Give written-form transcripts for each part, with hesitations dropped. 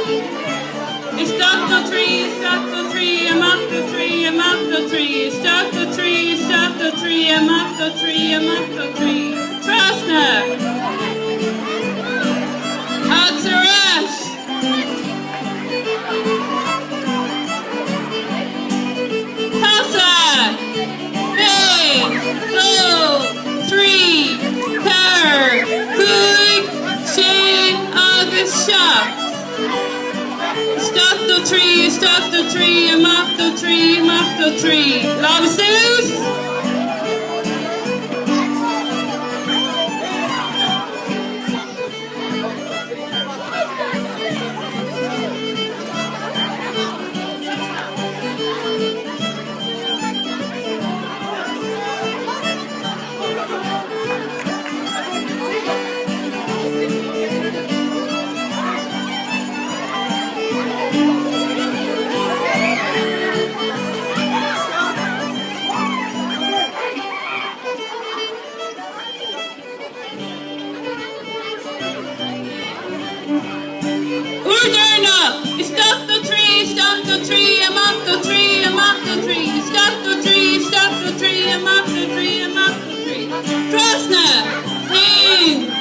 Stop the tree, stop the tree, I'm up the tree, I'm up the tree. Stop the tree, stop the tree, I'm up the tree, I'm up the tree. Trostner. Atzarash. Tassa. Hey, go, three, car, good, Shane, August, shop. Stop the tree, stop the tree, I'm off the tree, I'm off the tree. Lobsters? Stop the tree, I'm off the tree, I'm off the tree. Stop the tree, I'm off the tree, I'm off the tree. Trostner, Hain.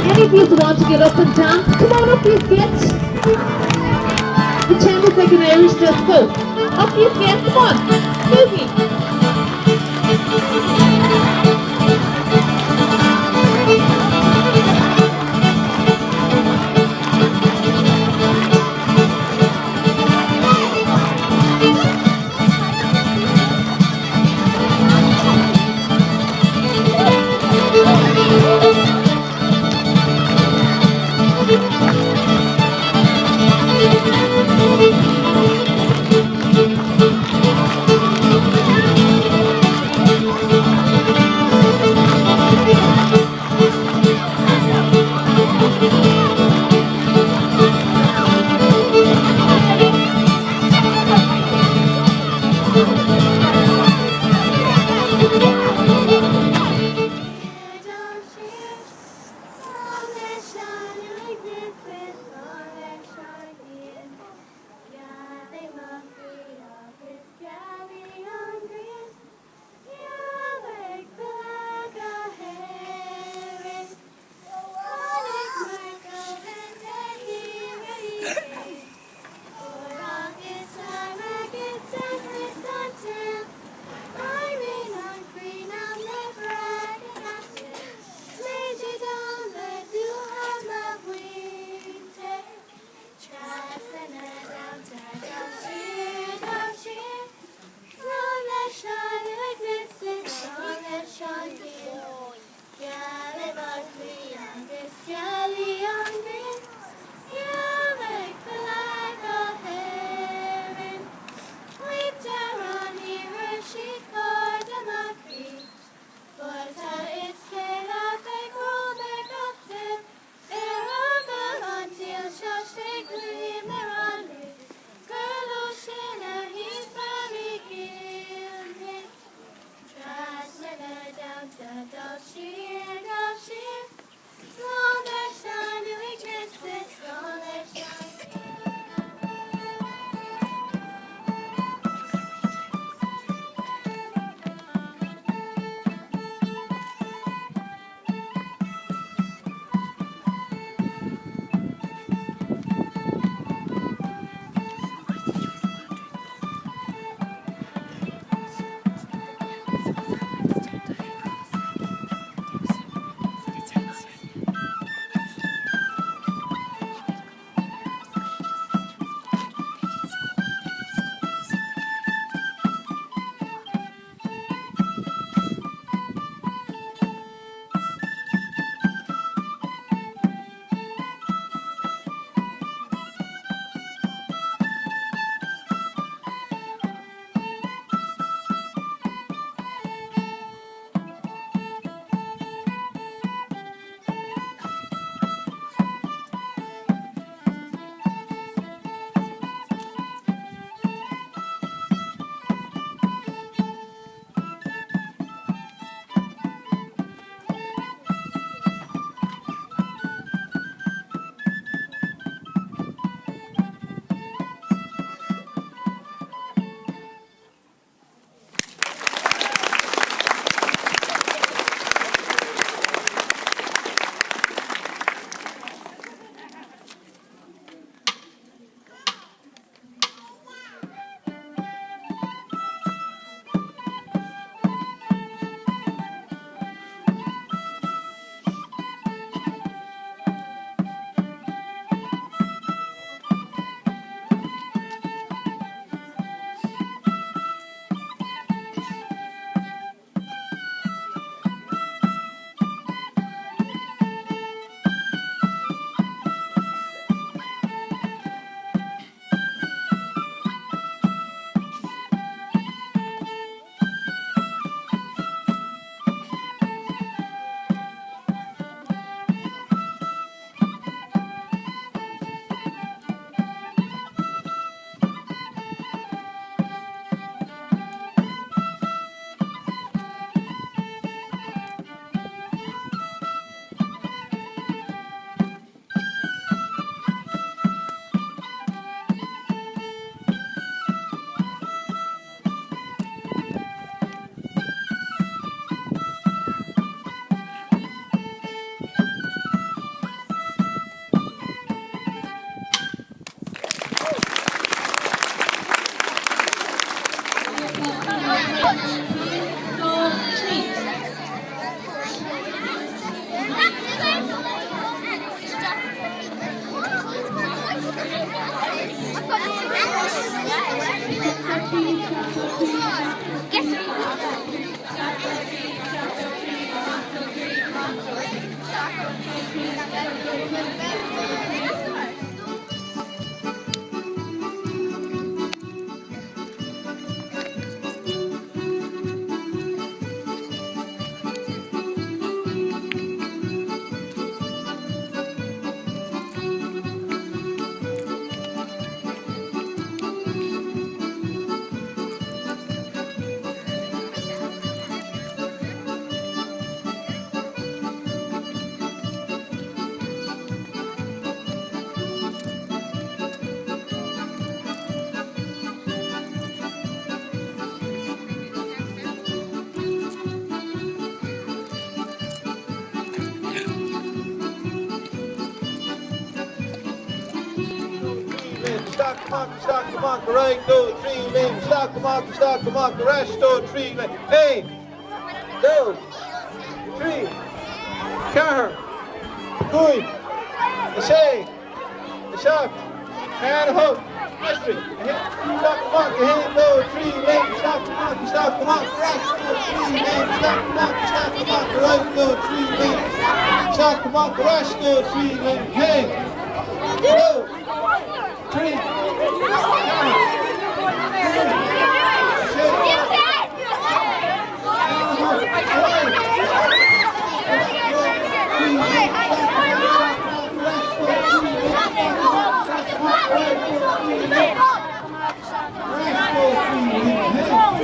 Any of you want to get up and dance, come on up you get. Pretend it's like an Irish disco. Up you get, come on, boogie. Stock the monkey, right, 2, 3, lane. Stock the monkey, rest, 2, 3, lane. 1, 2, 3, car, good, a say, a shot, and a hook, mystery, stock the monkey, hand, 2, 3, lane. Stock the monkey, rest, 2, 3, lane. Stock the monkey, right, 2, 3, lane. Stock the monkey, rest, 2, 3, lane. Hand, 2, 3,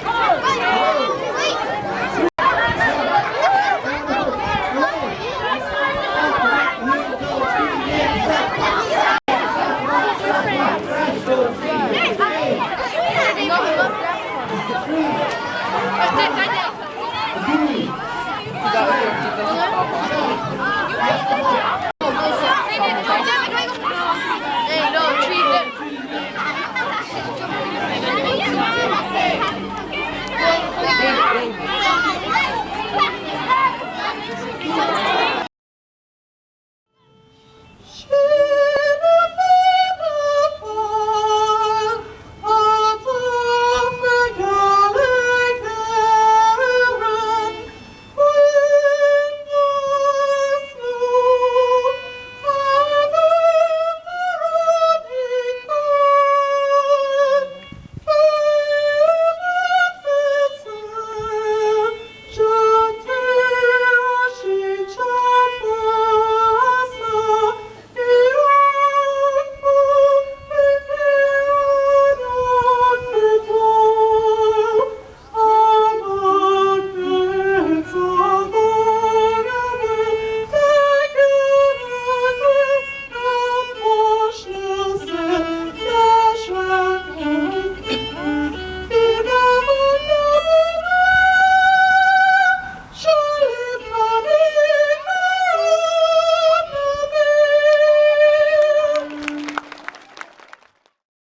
Go!